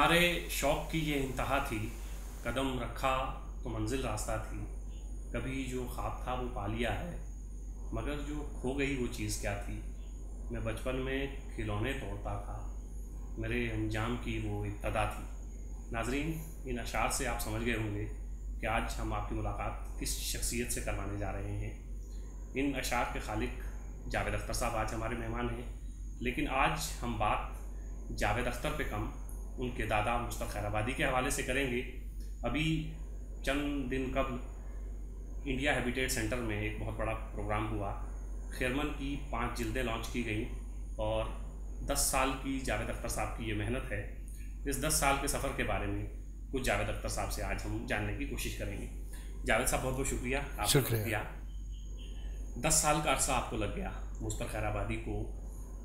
हमारे शौक़ की ये इंतहा थी, कदम रखा तो मंजिल रास्ता थी, कभी जो ख्वाब था वो पा लिया है, मगर जो खो गई वो चीज़ क्या थी। मैं बचपन में खिलौने तोड़ता था, मेरे अंजाम की वो इब्तदा थी। नाजरीन, इन अशार से आप समझ गए होंगे कि आज हम आपकी मुलाकात किस शख्सियत से करवाने जा रहे हैं। इन अशार के खालिक जावेद अख्तर साहब आज हमारे मेहमान हैं, लेकिन आज हम बात जावेद अख्तर पे कम उनके दादा मुस्तफ़ा खैराबादी के हवाले से करेंगे। अभी चंद दिन कबल इंडिया हैबिटेट सेंटर में एक बहुत बड़ा प्रोग्राम हुआ। खैरमन की 5 जिल्दें लॉन्च की गई और 10 साल की जावेद अख्तर साहब की ये मेहनत है। इस 10 साल के सफ़र के बारे में कुछ जावेद अख्तर साहब से आज हम जानने की कोशिश करेंगे। जावेद साहब, बहुत बहुत शुक्रिया आपने किया। 10 साल का अरसा आपको लग गया मुस्तफ़ा खैराबादी को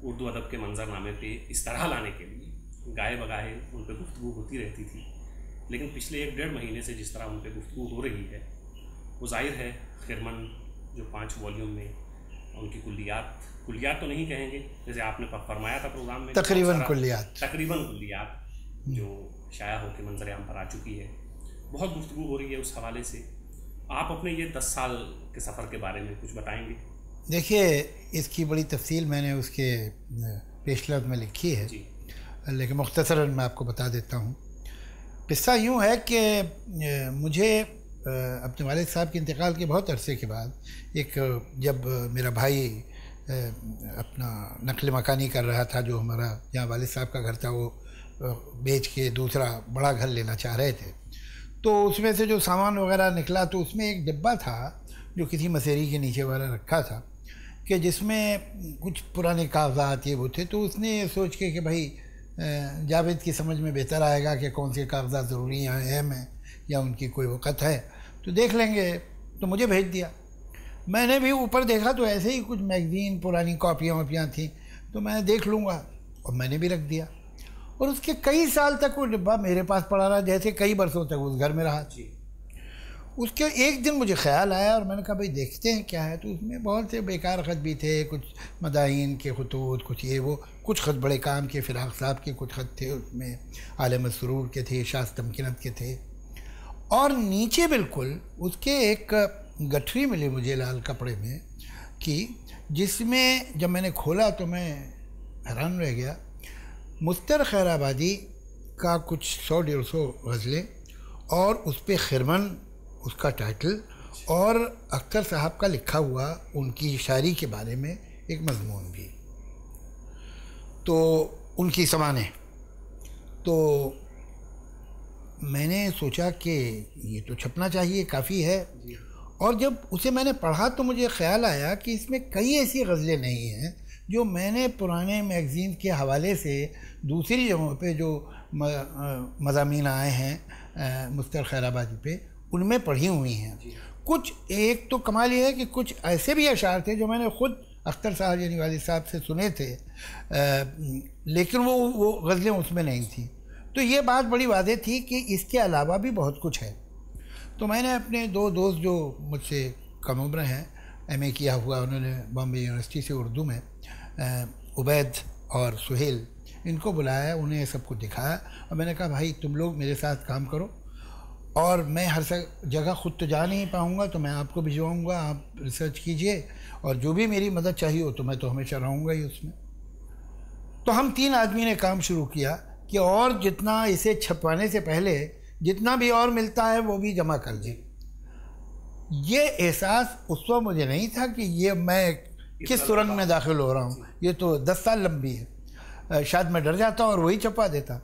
उर्दू अदब के मंजरनामे पे इस तरह लाने के लिए। गाए बगाए उन पर गुफ्तगू होती रहती थी, लेकिन पिछले 1-1.5 महीने से जिस तरह उन पर गुफ्तगू हो रही है वो जाहिर है खैरमन जो 5 वॉल्यूम में उनकी कुल्लियात तो नहीं कहेंगे, जैसे आपने फरमाया था प्रोग्राम में, तकरीबन कुल्लियात जो शाया हो के मंजर आम पर आ चुकी है। बहुत गुफ्तगू हो रही है उस हवाले से। आप अपने ये 10 साल के सफ़र के बारे में कुछ बताएंगे? देखिए, इसकी बड़ी तफसील मैंने उसके पेशलफ्ज़ में लिखी है, लेकिन मुख्तसरन मैं आपको बता देता हूँ। किस्सा यूँ है कि मुझे अपने वालिद साहब के इंतकाल के बहुत अरसे के बाद जब मेरा भाई अपना नक़ल मकानी कर रहा था, जो हमारा जहाँ वालिद साहब का घर था वो बेच के दूसरा बड़ा घर लेना चाह रहे थे, तो उसमें से जो सामान वगैरह निकला तो उसमें एक डिब्बा था जो किसी मसेरी के नीचे वाला रखा था कि जिसमें कुछ पुराने कागजात ये वो थे। तो उसने सोच के कि भाई जावेद की समझ में बेहतर आएगा कि कौन से कागजात ज़रूरी हैं, अहम हैं या उनकी कोई वक़्त है, तो देख लेंगे। तो मुझे भेज दिया। मैंने भी ऊपर देखा तो ऐसे ही कुछ मैगज़ीन पुरानी कॉपियाँ वॉपियाँ थी, तो मैं देख लूँगा, और मैंने भी रख दिया। और उसके कई साल तक वो डिब्बा मेरे पास पड़ा रहा, जैसे कई बरसों तक उस घर में रहा। उसके एक दिन मुझे ख्याल आया और मैंने कहा भाई देखते हैं क्या है। तो उसमें बहुत से बेकार ख़त भी थे, कुछ मदाइन के खतूत, कुछ ये वो, कुछ ख़त बड़े काम के, फ़िराक़ साहब के कुछ ख़त थे उसमें, आले मसरूर के थे, शाज़ तमकीनत के थे, और नीचे बिल्कुल उसके एक गठरी मिली मुझे लाल कपड़े में कि जिसमें जब मैंने खोला तो मैं हैरान रह गया। मुस्तफ़ा खैराबादी का कुछ 100-150 गज़लें और उस पर खैरमन उसका टाइटल, और अख्तर साहब का लिखा हुआ उनकी शायरी के बारे में एक मज़मून भी, तो उनकी समाने। तो मैंने सोचा कि ये तो छपना चाहिए, काफ़ी है। और जब उसे मैंने पढ़ा तो मुझे ख़्याल आया कि इसमें कई ऐसी गज़लें नहीं हैं जो मैंने पुराने मैगज़ीन के हवाले से दूसरी जगहों पे जो मज़ामीन आए हैं मुस्तफ़ा खैराबादी पे, उनमें पढ़ी हुई हैं। कुछ एक तो कमाल ये है कि कुछ ऐसे भी अशार थे जो मैंने ख़ुद अख्तर साहब यानी वालिद साहब से सुने थे, लेकिन वो गज़लें उसमें नहीं थी। तो ये बात बड़ी वाज़ेह थी कि इसके अलावा भी बहुत कुछ है। तो मैंने अपने 2 दोस्त जो मुझसे कम उम्र हैं, MA किया हुआ उन्होंने बॉम्बे यूनिवर्सिटी से उर्दू में, उबैद और सुहेल, इनको बुलाया, उन्हें सब कुछ दिखाया और मैंने कहा भाई तुम लोग मेरे साथ काम करो, और मैं हर जगह ख़ुद तो जा नहीं पाऊँगा, तो मैं आपको भिजवाऊँगा, आप रिसर्च कीजिए, और जो भी मेरी मदद चाहिए हो तो मैं तो हमेशा रहूँगा ही उसमें। तो हम 3 आदमी ने काम शुरू किया कि और जितना इसे छपवाने से पहले जितना भी और मिलता है वो भी जमा कर दें। ये एहसास उस वक्त मुझे नहीं था कि ये मैं किस सुरंग में दाखिल हो रहा हूँ, ये तो 10 साल लंबी है, शायद मैं डर जाता और वही छपा देता।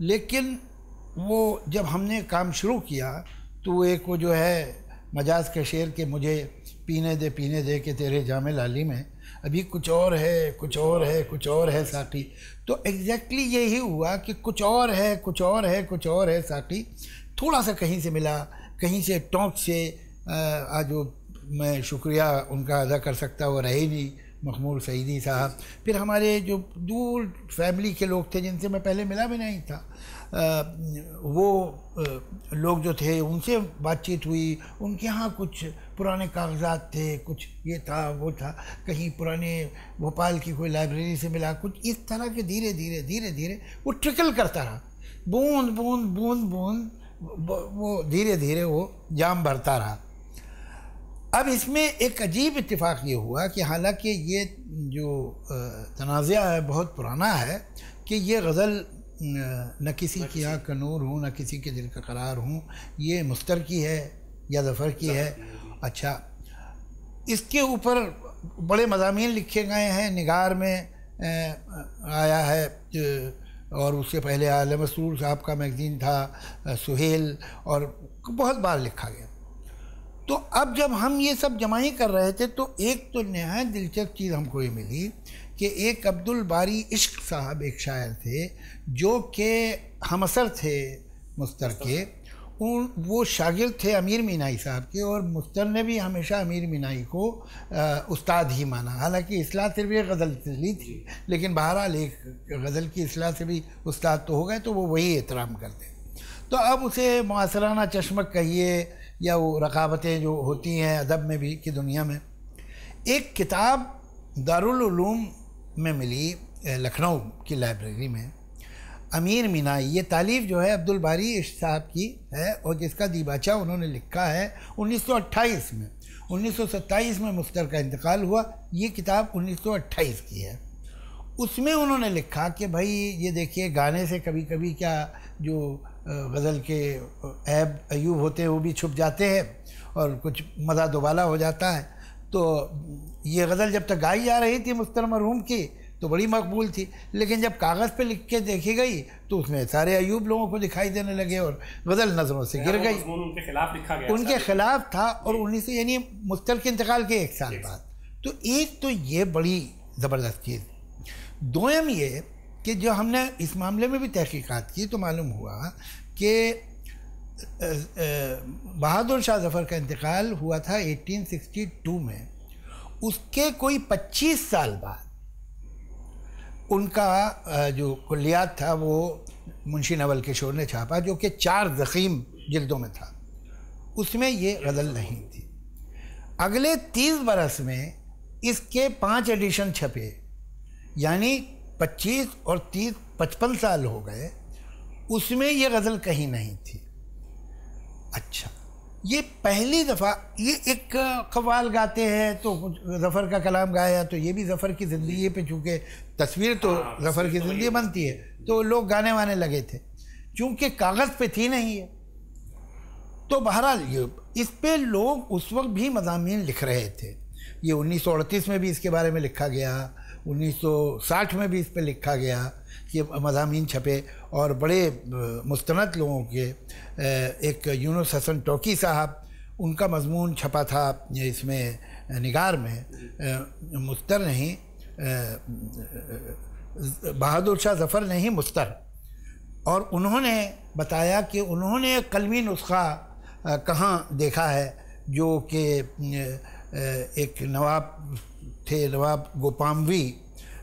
लेकिन वो जब हमने काम शुरू किया तो एक वो जो है मजाज के शेर के, मुझे पीने दे के तेरे जामे लाली में अभी कुछ और है, कुछ और है, कुछ और है साकी। तो एग्जैक्टली यही हुआ कि कुछ और है, कुछ और है, कुछ और है साकी। थोड़ा सा कहीं से मिला, कहीं से टोंक से। आज वो मैं शुक्रिया उनका अदा कर सकता वो रहे नहीं, मखमूल सईदी साहब। फिर हमारे जो दूर फैमिली के लोग थे जिनसे मैं पहले मिला भी नहीं था, वो लोग जो थे उनसे बातचीत हुई। उनके यहाँ कुछ पुराने कागजात थे, कुछ ये था वो था, कहीं पुराने भोपाल की कोई लाइब्रेरी से मिला, कुछ इस तरह के धीरे धीरे धीरे धीरे वो ट्रिकल करता रहा। बूंद बूंद बूंद बूंद वो धीरे धीरे वो जाम भरता रहा। अब इसमें एक अजीब इत्तेफाक ये हुआ कि हालांकि ये जो तनाज़ा है बहुत पुराना है कि ये गज़ल न किसी की आँख का नूर हूँ, न किसी के दिल का करार हूँ, ये मुस्तर की है या ज़फ़र की है। अच्छा, इसके ऊपर बड़े मज़ामीन लिखे गए हैं, निगार में आया है, और उससे पहले आले मसरूर साहब का मैगज़ीन था, सुहेल, और बहुत बार लिखा गया। तो अब जब हम ये सब जमाई कर रहे थे तो एक तो नहायत दिलचस्प चीज़ हमको ये मिली कि एक अब्दुल बारी इश्क साहब एक शायर थे जो कि हमअसर थे मुस्तर के, वो शागिर्द थे अमीर मीनाई साहब के, और मुस्तर ने भी हमेशा अमीर मीनाई को उस्ताद ही माना। हालांकि इस्लाह सिर्फ एक गज़ल से ली थी, लेकिन बहरहाल एक गज़ल की इस्लाह से भी उस्ताद तो हो गए, तो वो वही एहतराम करते। तो अब उसे मुआसराना चश्मक कहिए या वो रकाबतें जो होती हैं अदब में भी की दुनिया में, एक किताब दारुल उलूम में मिली लखनऊ की लाइब्रेरी में, अमीर मीनाई, ये तालीफ़ जो है अब्दुल बारी इश्क साहब की है, और जिसका दीबाचा उन्होंने लिखा है 1928 में। 1927 में मुस्तर का इंतकाल हुआ, ये किताब 1928 की है। उसमें उन्होंने लिखा कि भाई ये देखिए, गाने से कभी कभी क्या जो गज़ल के ऐब अयूब होते हैं वो भी छुप जाते हैं और कुछ मज़ा दोबाला हो जाता है। तो ये गज़ल जब तक गाई जा रही थी मुस्तर मरहूम की तो बड़ी मकबूल थी, लेकिन जब कागज़ पे लिख के देखी गई तो उसमें सारे अयूब लोगों को दिखाई देने लगे और गज़ल नज़रों से गिर गई। उनके खिलाफ लिखा गया, उनके खिलाफ था, और 19 यानी मुस्तर के इंतकाल के 1 साल बाद। तो एक तो ये बड़ी ज़बरदस्त चीज़। दोयम ये कि जो हमने इस मामले में भी तहकीकात की तो मालूम हुआ कि बहादुर शाह ज़फ़र का इंतकाल हुआ था 1862 में। उसके कोई 25 साल बाद उनका जो कुल्लियात था वो मुंशी नवल किशोर ने छापा, जो कि 4 ज़ख़ीम जिल्दों में था। उसमें ये गज़ल नहीं थी। अगले 30 बरस में इसके 5 एडिशन छपे, यानी 25 और 30 55 साल हो गए, उसमें ये गज़ल कहीं नहीं थी। अच्छा, ये पहली दफ़ा ये एक कव्वाल गाते हैं तो ज़फ़र का कलाम गाया, तो ये भी ज़फ़र की ज़िंदगी पे, चूँकि तस्वीर तो ज़फ़र की ज़िंदगी बनती है तो लोग गाने वाने लगे थे, चूँकि कागज़ पे थी नहीं है। तो बहरहाल ये इस पे लोग उस वक्त भी मज़ामीन लिख रहे थे। ये 1938 में भी इसके बारे में लिखा गया, 1960 में भी इस पे लिखा गया कि मज़ामीन छपे, और बड़े मुस्तनद लोगों के, एक यूनुस हसन टोकी साहब, उनका मज़मून छपा था इसमें निगार में, मुस्तर नहीं, बहादुर शाह ज़फ़र नहीं, मुस्तर। और उन्होंने बताया कि उन्होंने कलमी नुस्खा कहाँ देखा है, जो कि एक नवाब थे, नवाब गोपामवी,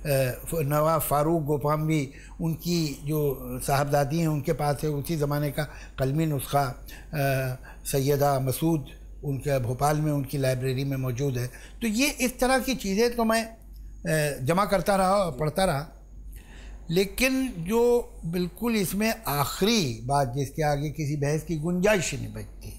नवाब फ़ारूक गोपामवी, उनकी जो साहबजादी हैं उनके पास है, उसी ज़माने का कलमी नुस्खा सैयदा मसूद उनके भोपाल में उनकी लाइब्रेरी में मौजूद है। तो ये इस तरह की चीज़ें तो मैं जमा करता रहा और पढ़ता रहा, लेकिन जो बिल्कुल इसमें आखिरी बात जिसके आगे किसी बहस की गुंजाइश नहीं बचती,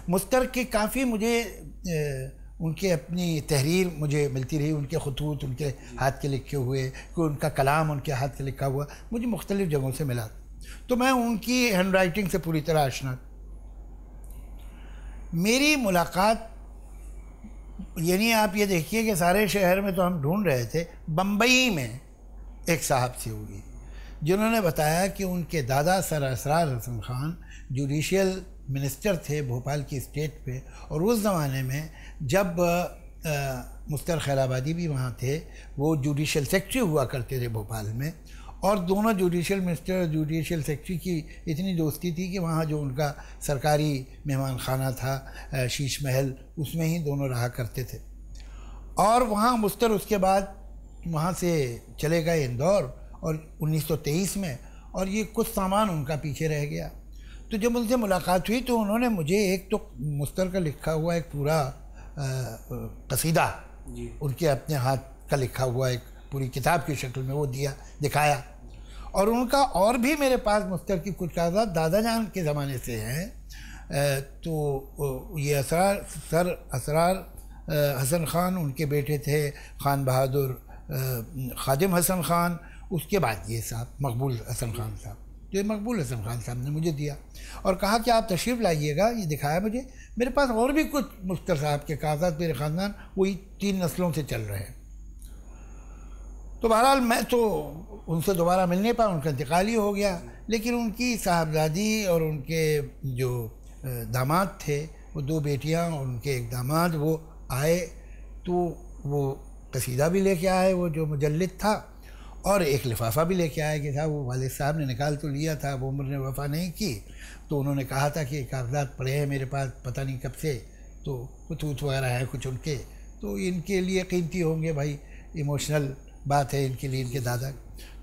मुस्तर के काफ़ी मुझे उनके अपनी तहरीर मुझे मिलती रही, उनके खतूत, उनके हाथ के लिखे हुए, कोई उनका कलाम उनके हाथ से लिखा हुआ मुझे मुख्तलिफ़ जगहों से मिला, तो मैं उनकी हैंड राइटिंग से पूरी तरह आशना। मेरी मुलाकात, यानी आप ये देखिए कि सारे शहर में तो हम ढूंढ रहे थे, बम्बई में एक साहब से हुई जिन्होंने बताया कि उनके दादा sir Asrar Hasan Khan judicial minister थे भोपाल की स्टेट पे, और उस ज़माने में जब मुस्तर खैराबादी भी वहाँ थे, वो जुडिशियल सेक्रेटरी हुआ करते थे भोपाल में, और दोनों जुडिशियल मिनिस्टर और जुडिशियल सेक्रेटरी की इतनी दोस्ती थी कि वहाँ जो उनका सरकारी मेहमान खाना था शीश महल, उसमें ही दोनों रहा करते थे। और वहाँ मुस्तर उसके बाद वहाँ से चले गए इंदौर, और 1923 में, और ये कुछ सामान उनका पीछे रह गया। तो जब उनसे मुलाकात हुई तो उन्होंने मुझे एक तो मुस्तर का लिखा हुआ एक पूरा कसीदा, उनके अपने हाथ का लिखा हुआ एक पूरी किताब की शक्ल में वो दिखाया, और उनका और भी मेरे पास मुस्तर की कुछ कागजात दादा जान के ज़माने से हैं। तो ये असरार हसन ख़ान उनके बेटे थे, ख़ान बहादुर ख़ादिम हसन ख़ान, उसके बाद ये साहब मकबूल हसन ख़ान साहब, जो मकबूल हसन ख़ान साहब ने मुझे दिया और कहा कि आप तशरीफ़ लाइएगा। ये दिखाया मुझे। मेरे पास और भी कुछ मुस्तर साहब के कागजात, मेरे ख़ानदान वही 3 नस्लों से चल रहे हैं। तो बहरहाल मैं तो उनसे दोबारा मिल नहीं पाया, उनका इंतकाल ही हो गया। लेकिन उनकी साहबजादी और उनके जो दामाद थे, वो 2 बेटियां और उनके एक दामाद, वो आए तो वो कसीदा भी लेके आए, वो जो मुजल्लिद था, और एक लिफाफा भी लेके आए कि साहब वो वालिद साहब ने निकाल तो लिया था, वो उम्र ने वफ़ा नहीं की, तो उन्होंने कहा था कि कागजात पड़े हैं मेरे पास पता नहीं कब से, तो खतूत वगैरह है कुछ उनके, तो इनके लिए कीमती होंगे भाई, इमोशनल बात है इनके लिए, इनके दादा।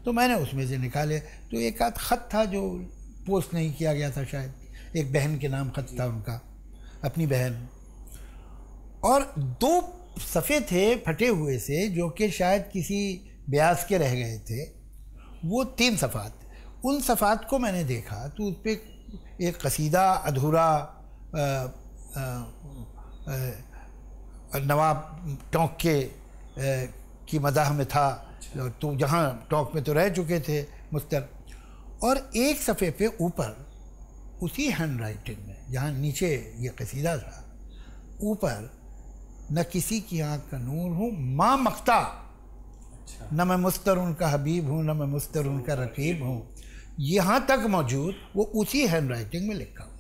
तो मैंने उसमें से निकाले, तो एक आध ख़त था जो पोस्ट नहीं किया गया था, शायद एक बहन के नाम ख़त था उनका, अपनी बहन, और 2 सफ़े थे फटे हुए से जो कि शायद किसी ब्यास के रह गए थे, वो 3 सफ़ात। उन सफ़ात को मैंने देखा तो उस पर एक कसीदा अधूरा नवाब टोंक के की मदाह में था, तो जहाँ टोंक में तो रह चुके थे मुस्तर, और एक सफ़े पे ऊपर उसी हैंड राइटिंग में जहाँ नीचे ये कसीदा था, ऊपर न किसी की आँख का नूर हूँ माँ मख्ता, न मैं मुस्तर उनका हबीब हूँ, न मैं मुस्तर उनका रकीब हूँ, यहाँ तक मौजूद वो उसी हैंड राइटिंग में लिखा हुआ।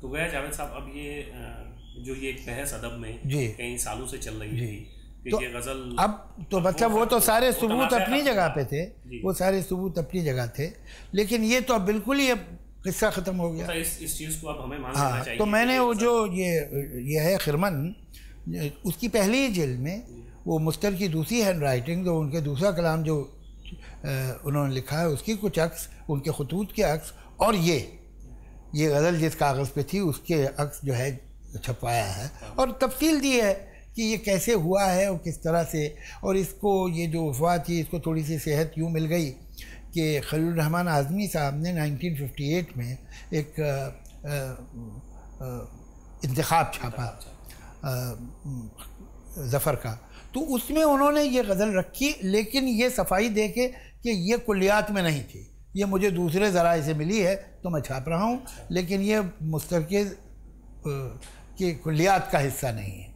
तो गया जावेद साहब, अब ये जो ये एक बहस अदब में कई सालों से चल रही थी कि तो ये गज़ल, अब तो मतलब वो तो सारे सबूत अपनी जगह पे थे, वो सारे सबूत अपनी जगह थे, लेकिन ये तो अब बिल्कुल ही अब किस्सा ख़त्म हो गया। तो इस चीज़ को अब हमें मान लेना चाहिए। तो मैंने वो जो ये है खिरमन, उसकी पहली जिल्द में वो मुस्तर की दूसरी हैंड राइटिंग, तो उनके दूसरा कलाम जो उन्होंने लिखा है उसकी कुछ अक्स, उनके खतूत के अक्स, और ये गज़ल जिस कागज़ पे थी उसके अक्स जो है छपवाया है, और तफसील दी है कि ये कैसे हुआ है और किस तरह से, और इसको ये जो वफ़ात थी इसको थोड़ी सी सेहत यूँ मिल गई कि खलील रहमान आज़मी साहब ने 1958 में एक इंतखाब छापा ज़फ़र का, तो उसमें उन्होंने ये गज़ल रखी, लेकिन ये सफाई दे के कि ये कुल्लियात में नहीं थी, ये मुझे दूसरे ज़राए से मिली है तो मैं छाप रहा हूँ, लेकिन ये मुस्तरकिज़ के कुल्लियात का हिस्सा नहीं है।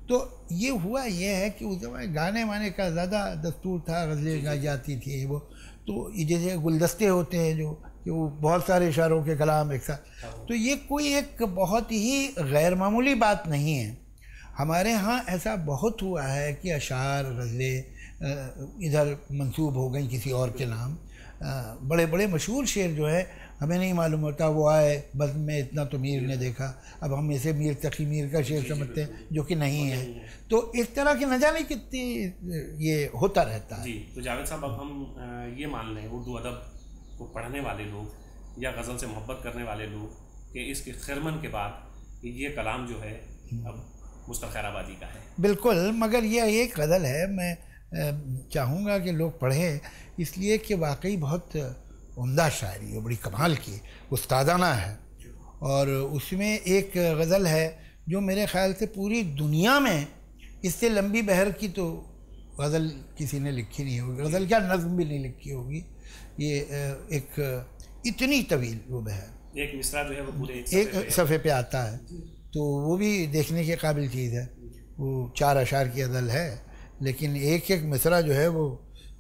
तो ये हुआ ये है कि उस समय गाने वाने का ज़्यादा दस्तूर था, गज़लें गाई जाती थी वो, तो ये जैसे गुलदस्ते होते हैं जो कि वो बहुत सारे इशारों के कलाम एक साथ, तो ये कोई एक बहुत ही गैर मामूली बात नहीं है। हमारे यहाँ ऐसा बहुत हुआ है कि अशार गज़लें इधर मंसूब हो गई किसी और के नाम, बड़े बड़े मशहूर शेर जो है हमें नहीं मालूम होता, वो आए बस में इतना तो मीर ने देखा, अब हम इसे मीर तकी मीर का शेर समझते हैं जो कि नहीं है। तो इस तरह की न जाने कितनी ये होता रहता है। जी, तो जावेद साहब, अब हम ये मान लें उर्दू अदब को पढ़ने वाले लोग या गज़ल से मोहब्बत करने वाले लोग कि इसके खिरमन के बाद ये कलाम जो है अब मुस्तर खैराबादी का है। बिल्कुल, मगर यह एक गज़ल है, मैं चाहूँगा कि लोग पढ़ें, इसलिए कि वाकई बहुत उम्दा शायरी है, बड़ी कमाल की उस्तादाना है, और उसमें एक गज़ल है जो मेरे ख़्याल से पूरी दुनिया में इससे लंबी बहर की तो गज़ल किसी ने लिखी नहीं होगी, गज़ल क्या नज़्म भी नहीं लिखी होगी, ये एक इतनी तवील वो बहर, एक मिसरा जो है वो पूरे एक सफ़े पे आता है, तो वो भी देखने के काबिल चीज़ है। वो 4 अशार की गज़ल है, लेकिन एक एक मिसरा जो है वो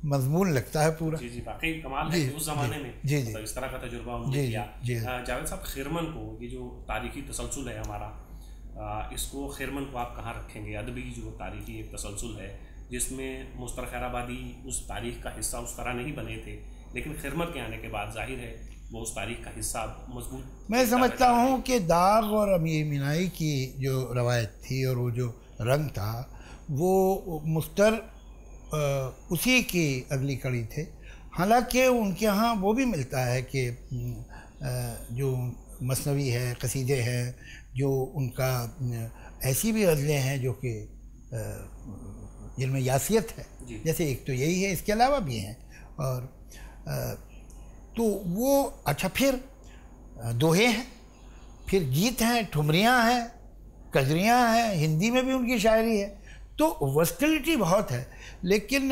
मजमून लगता है पूरा। जी, वाकई कमाल है उस ज़माने में। जी, तो इस तरह का तजुर्बा उन्होंने किया। जावेद साहब, खिरमन को, ये जो तारीखी तसलसल है हमारा, इसको खिरमन को आप कहाँ रखेंगे? अदबी जो तारीखी एक तसलसल है जिसमें मुस्तर खैराबादी उस तारीख का हिस्सा उस तरह नहीं बने थे, लेकिन खिरमत के आने के बाद जाहिर है वो उस तारीख का हिस्सा मजबूत। मैं समझता हूँ कि दाग और अमीर मीनाई की जो रवायत थी और वो जो रंग था वो मुस्तर उसी की अगली कड़ी थे। हालांकि उनके यहाँ वो भी मिलता है कि जो मसनवी है, कसीदे हैं, जो उनका ऐसी भी गज़लें हैं जो कि जिनमें यासियत है, जैसे एक तो यही है, इसके अलावा भी हैं। और तो वो अच्छा, फिर दोहे हैं, फिर गीत हैं, ठुमरियाँ हैं, कजरियाँ हैं, हिंदी में भी उनकी शायरी है। तो वर्सटिलिटी बहुत है। लेकिन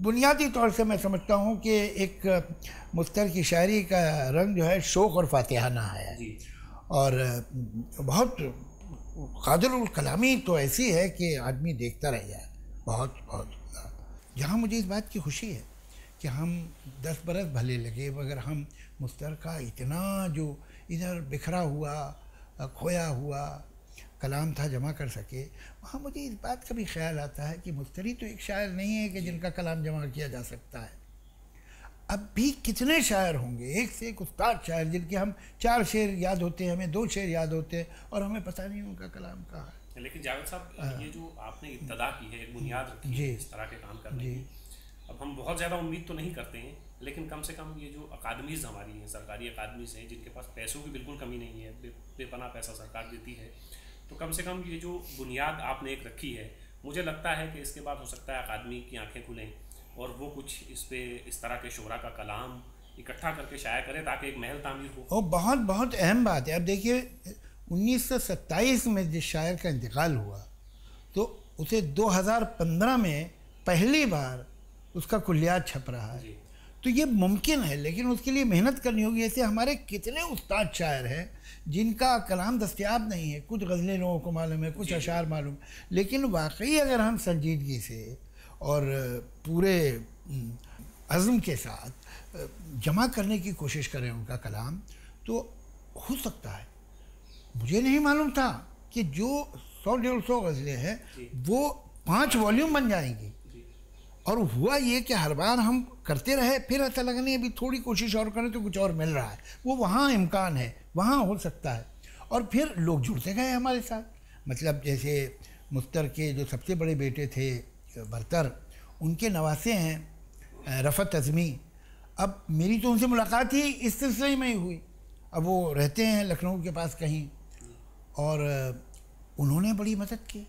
बुनियादी तौर से मैं समझता हूँ कि एक मुस्तर की शायरी का रंग जो है शौक़ और फातिहाना है। और बहुत कादिरुल कलामी तो ऐसी है कि आदमी देखता रह जाए। बहुत बहुत यहाँ मुझे इस बात की खुशी है कि हम 10 बरस भले लगे मगर हम मुस्तर का इतना जो इधर बिखरा हुआ खोया हुआ कलाम था जमा कर सके। वहाँ मुझे इस बात का भी ख्याल आता है कि मुस्तरी तो एक शायर नहीं है कि जिनका कलाम जमा किया जा सकता है। अब भी कितने शायर होंगे, एक से एक उस्ताद शायर, जिनके हम 4 शेर याद होते हैं, हमें 2 शेर याद होते हैं और हमें पता नहीं उनका कलाम कहाँ है। लेकिन जावेद साहब, ये जो आपने इब्तदा की है, एक बुनियाद रखी है इस तरह के काम करने की, अब हम बहुत ज़्यादा उम्मीद तो नहीं करते हैं, लेकिन कम से कम ये जो अकादमीज़ हमारी हैं, सरकारी अकादमीज़ हैं, जिनके पास पैसों की बिल्कुल कमी नहीं है, बेपनाह पैसा सरकार देती है, तो कम से कम ये जो बुनियाद आपने एक रखी है, मुझे लगता है कि इसके बाद हो सकता है अकादमी की आंखें खुलें और वो कुछ इस तरह के शोरा का कलाम इकट्ठा करके शाया करे ताकि एक महल तामीर हो। और बहुत बहुत अहम बात है। अब देखिए 1927 में जिस शायर का इंतकाल हुआ तो उसे 2015 में पहली बार उसका कुल्लियात छप रहा है। तो ये मुमकिन है, लेकिन उसके लिए मेहनत करनी होगी। ऐसे हमारे कितने उस्ताद शायर हैं जिनका कलाम दस्तयाब नहीं है। कुछ गज़लें लोगों को मालूम है, कुछ अशार मालूम, लेकिन वाकई अगर हम संजीदगी से और पूरे अज़्म के साथ जमा करने की कोशिश करें उनका कलाम, तो हो सकता है। मुझे नहीं मालूम था कि जो 100-150 गज़लें हैं वो 5 वॉल्यूम बन जाएंगी। और हुआ ये कि हर बार हम करते रहे, फिर ऐसा लगा नहीं अभी थोड़ी कोशिश और करें तो कुछ और मिल रहा है। वो वहाँ इम्कान है, वहाँ हो सकता है। और फिर लोग जुड़ते गए हमारे साथ। मतलब जैसे मुस्तर के जो सबसे बड़े बेटे थे बरतर, उनके नवासे हैं रफ़त अज़मी। अब मेरी तो उनसे मुलाकात ही इस सिलसिले में ही हुई। अब वो रहते हैं लखनऊ के पास कहीं, और उन्होंने बड़ी मदद की।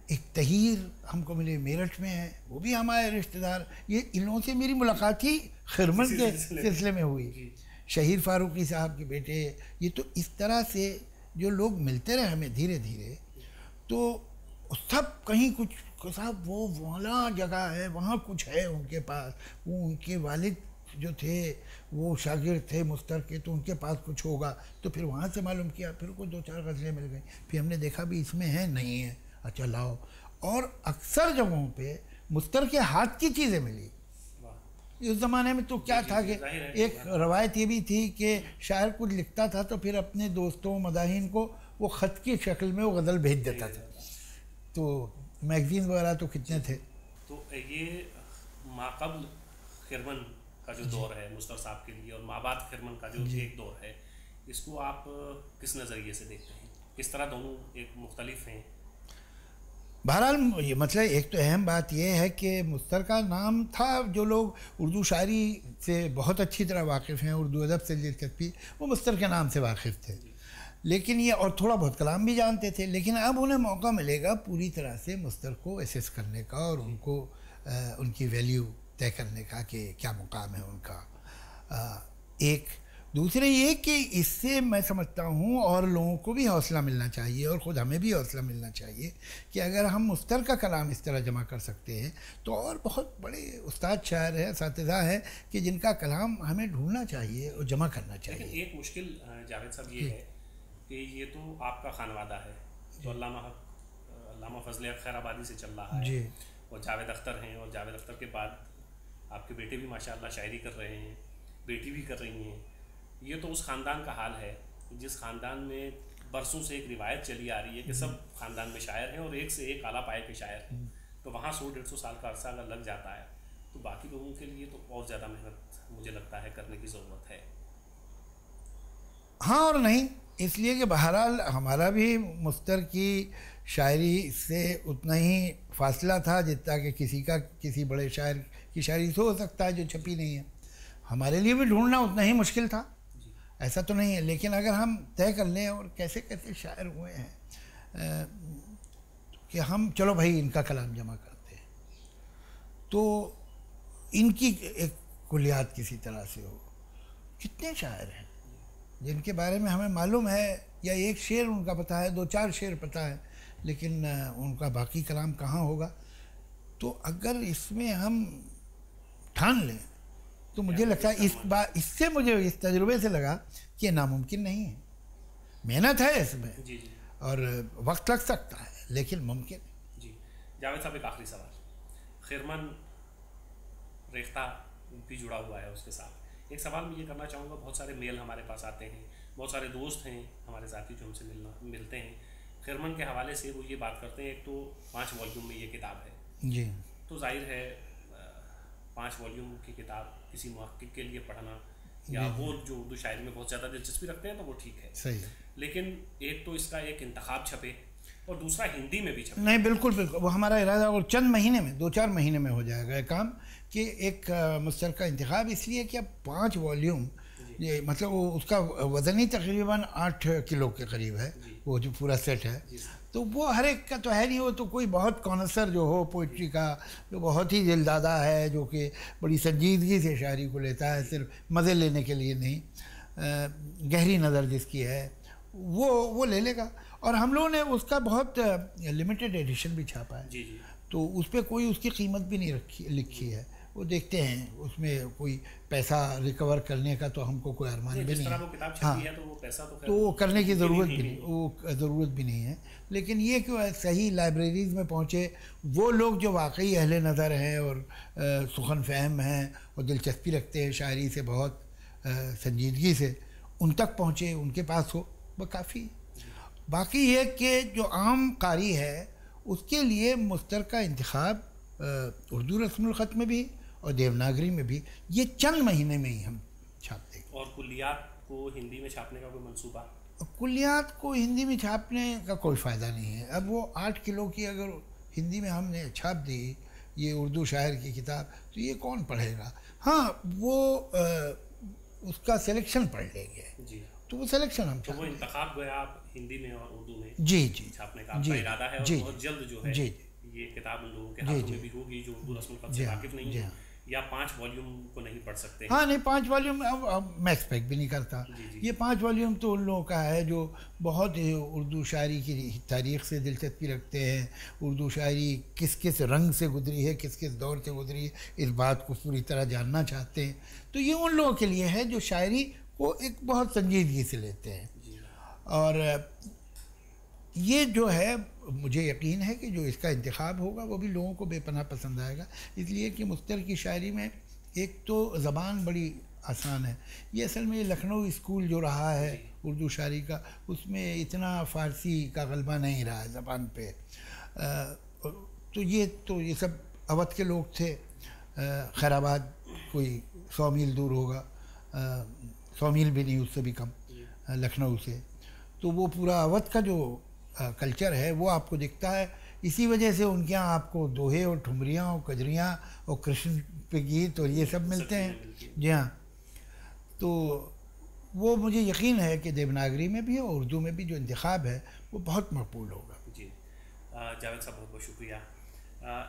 एक तहीर हमको मिले, मेरठ में है, वो भी हमारे रिश्तेदार। ये इन लोगों से मेरी मुलाकात ही खिरमन के सिलसिले में हुई। शहीर फारूकी साहब के बेटे, ये तो इस तरह से जो लोग मिलते रहे हमें धीरे धीरे, तो सब कहीं कुछ साहब वो वाला जगह है, वहाँ कुछ है उनके पास। वो उनके वालिद जो थे वो शागिर्द थे मुस्तर के, तो उनके पास कुछ होगा। तो फिर वहाँ से मालूम किया, फिर को 2-4 गज़लें मिल गई। फिर हमने देखा भी इसमें है, नहीं है, अच्छा लाओ। और अक्सर जगहों पे मुस्तर के हाथ की चीज़ें मिली। उस ज़माने में तो क्या था कि एक रवायत ये भी थी कि शायर कुछ लिखता था तो फिर अपने दोस्तों मदाहिन को वो ख़त की शक्ल में वो गज़ल भेज देता था। तो मैगज़ीन वगैरह तो कितने थे। तो ये माक़बल खिरमन का जो दौर है मुस्तर साहब के लिए और माबाद खिरमन का जो एक दौर है, इसको आप किस नज़रिए से देखते हैं? किस तरह दोनों एक मुख्तलिफ हैं? बहरहाल ये मतलब एक तो अहम बात यह है कि मुस्तर का नाम था, जो लोग उर्दू शायरी से बहुत अच्छी तरह वाकिफ़ हैं, उर्दू अदब से दिलचस्पी, वो मुस्तर के नाम से वाकिफ़ थे। लेकिन ये और थोड़ा बहुत कलाम भी जानते थे। लेकिन अब उन्हें मौका मिलेगा पूरी तरह से मुस्तर को एसेस करने का और उनको उनकी वैल्यू तय करने का कि क्या मुकाम है उनका। एक दूसरे ये कि इससे मैं समझता हूँ और लोगों को भी हौसला मिलना चाहिए और ख़ुद हमें भी हौसला मिलना चाहिए कि अगर हम मुस्तर का कलाम इस तरह जमा कर सकते हैं तो और बहुत बड़े उस्ताद शायर हैं, असातिज़ा हैं कि जिनका कलाम हमें ढूंढना चाहिए और जमा करना चाहिए। लेकिन एक मुश्किल जावेद साहब ये है कि ये तो आपका खानवादा है, तो अल्लामा फजल खैराबादी से चल रहा है और जावेद अख्तर हैं, और जावेद अख्तर के बाद आपके बेटे भी माशाअल्लाह शायरी कर रहे हैं, बेटी भी कर रही हैं। ये तो उस ख़ानदान का हाल है जिस ख़ानदान में बरसों से एक रिवायत चली आ रही है कि सब ख़ानदान में शायर हैं और एक से एक आला पाए के शायर हैं। तो वहाँ 100-150 साल का अरसा अगर लग जाता है तो बाकी लोगों के लिए तो और ज़्यादा मेहनत मुझे लगता है करने की ज़रूरत है। हाँ और नहीं, इसलिए कि बहरहाल हमारा भी मुस्तर की शायरी से उतना ही फासला था जितना कि किसी बड़े शायर की शायरी से हो सकता है जो छपी नहीं है। हमारे लिए भी ढूंढना उतना ही मुश्किल था, ऐसा तो नहीं है। लेकिन अगर हम तय कर लें और कैसे कैसे शायर हुए हैं कि हम चलो भाई इनका कलाम जमा करते हैं, तो इनकी एक कुलियात किसी तरह से हो, कितने शायर हैं जिनके बारे में हमें मालूम है, या एक शेर उनका पता है, 2-4 शेर पता है, लेकिन उनका बाकी कलाम कहाँ होगा। तो अगर इसमें हम ठान लें तो मुझे लगता है इससे मुझे इस तजुर्बे से लगा कि ये नामुमकिन नहीं है। मेहनत है इसमें जी जी, और वक्त लग सकता है, लेकिन मुमकिन है। जी जावेद साहब, एक आखिरी सवाल, खिरमन रेख्ता भी जुड़ा हुआ है उसके साथ। एक सवाल मैं ये करना चाहूँगा, बहुत सारे मेल हमारे पास आते हैं, बहुत सारे दोस्त हैं हमारे साथी जो हमसे मिलते हैं खिरमन के हवाले से, वो ये बात करते हैं, एक तो 5 वॉल्यूम में ये किताब है जी, तो जाहिर है 5 वॉल्यूम की किताब किसी मुहक्किक के लिए पढ़ना, या वो जो उर्दू शायरी में बहुत ज़्यादा दिलचस्पी रखते हैं तो वो ठीक है, सही है। लेकिन एक तो इसका एक इंतखाब छपे और दूसरा हिंदी में भी छपे। नहीं, बिल्कुल बिल्कुल, वो हमारा इरादा और चंद महीने में, 2-4 महीने में हो जाएगा ये काम, कि एक मुश्तरका इंतखाब, इसलिए कि अब 5 वॉल्यूम, ये मतलब वो उसका वज़न ही तकरीबन 8 किलो के करीब है, वो जो पूरा सेट है। तो वो हर एक का तो है नहीं, वो तो कोई बहुत कॉनसर जो हो पोइट्री का, जो बहुत ही दिलदादा है, जो कि बड़ी संजीदगी से शायरी को लेता है, सिर्फ मज़े लेने के लिए नहीं, गहरी नज़र जिसकी है वो ले लेगा। और हम लोगों ने उसका बहुत लिमिटेड एडिशन भी छापा है, जी जी, तो उस पर कोई उसकी कीमत भी नहीं लिखी है। वो देखते हैं उसमें कोई पैसा रिकवर करने का तो हमको कोई अरमान भी नहीं है। वो किताब छपी है तो वो पैसा तो वो करने की ज़रूरत भी नहीं, वो ज़रूरत भी नहीं है। लेकिन ये कि सही लाइब्रेरीज़ में पहुँचे वो लोग जो वाकई अहले नज़र हैं और सुखन फ़हम हैं और दिलचस्पी रखते हैं शायरी से बहुत संजीदगी से, उन तक पहुँचे, उनके पास हो, वो काफ़ी। बाकी ये कि जो आम कारी है उसके लिए मुश्तरका इंतखाब उर्दू रस्मुल ख़त में भी और देवनागरी में भी ये चंद महीने में ही हम छाप देंगे। और कुल्लियात को हिंदी में छापने का कोई मंसूबा? कुल्लियात को हिंदी में छापने का कोई फ़ायदा नहीं है। अब वो 8 किलो की अगर हिंदी में हमने छाप दी ये उर्दू शायर की किताब, तो ये कौन पढ़ेगा? हाँ, वो उसका सिलेक्शन पढ़ लेंगे जी, तो वो सिलेक्शन हम तो वो इंतखाब गया आप हिंदी में और उर्दू में जी जी छापने का आपका इरादा है, और जी बहुत जल्द जो है जी ये किताब उन लोगों के हाथों में भी होगी जो उर्दू रस्मुल ख़त से वाकिफ नहीं है, या 5 वॉल्यूम को नहीं पढ़ सकते। हाँ नहीं, 5 वॉल्यूम अब मैं एक्सपेक्ट भी नहीं करता। ये 5 वॉल्यूम तो उन लोगों का है जो बहुत उर्दू शायरी की तारीख़ से दिलचस्पी रखते हैं, उर्दू शायरी किस किस रंग से गुजरी है, किस किस दौर से गुजरी है, इस बात को पूरी तरह जानना चाहते हैं। तो ये उन लोगों के लिए है जो शायरी को एक बहुत संजीदगी से लेते हैं। और ये जो है मुझे यकीन है कि जो इसका इंतखाब होगा वो भी लोगों को बेपनाह पसंद आएगा, इसलिए कि मुख्तर की शायरी में एक तो ज़बान बड़ी आसान है। ये असल में लखनऊ स्कूल जो रहा है उर्दू शायरी का, उसमें इतना फ़ारसी का गलबा नहीं रहा है ज़बान पे। तो ये सब अवध के लोग थे। खैराबाद कोई 100 मील दूर होगा, 100 मील भी नहीं, उससे भी कम लखनऊ से। तो वो पूरा अवध का जो कल्चर है वो आपको दिखता है। इसी वजह से उनके यहाँ आपको दोहे और ठुमरियाँ और कजरियाँ और कृष्ण पे गीत और ये सब मिलते हैं। जी हाँ, तो वो मुझे यकीन है कि देवनागरी में भी और उर्दू में भी जो इंतखाब है वो बहुत मकबूल होगा। जी जावेद साहब, बहुत बहुत शुक्रिया।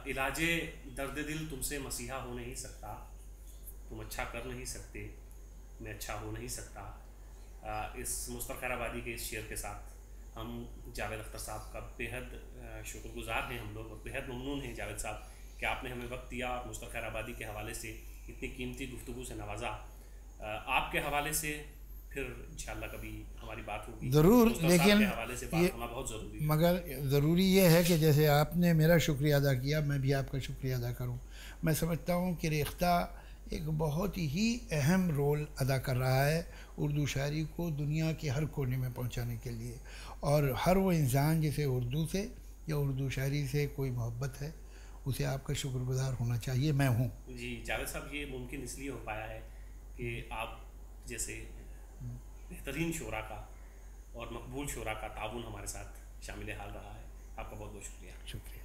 इलाजे दर्द दिल तुमसे मसीहा हो नहीं सकता, तुम अच्छा कर नहीं सकते, मैं अच्छा हो नहीं सकता। इस मुस्तफ़ा खैराबादी के इस शेर के साथ हम जावेद अख्तर साहब का बेहद शुक्रगुज़ार हैं हम लोग, और बेहद ममनून हैं जावेद साहब कि आपने हमें वक्त दिया और मुस्तफ़ा खैराबादी के हवाले से इतनी कीमती गुफ्तगू से नवाजा। आपके हवाले से फिर इंशाअल्लाह कभी हमारी बात होगी ज़रूर, लेकिन हवाले से बात होना बहुत ज़रूरी है। मगर ज़रूरी ये है कि जैसे आपने मेरा शुक्रिया अदा किया, मैं भी आपका शुक्रिया अदा करूं। मैं समझता हूं कि रेख्ता एक बहुत ही अहम रोल अदा कर रहा है उर्दू शायरी को दुनिया के हर कोने में पहुंचाने के लिए, और हर वो इंसान जिसे उर्दू से या उर्दू शायरी से कोई मोहब्बत है उसे आपका शुक्रगुज़ार होना चाहिए। मैं हूँ। जी जावेद साहब, ये मुमकिन इसलिए हो पाया है कि आप जैसे बेहतरीन शोरा का और मकबूल शोरा का ताउन हमारे साथ शामिल हाल रहा है। आपका बहुत बहुत शुक्रिया।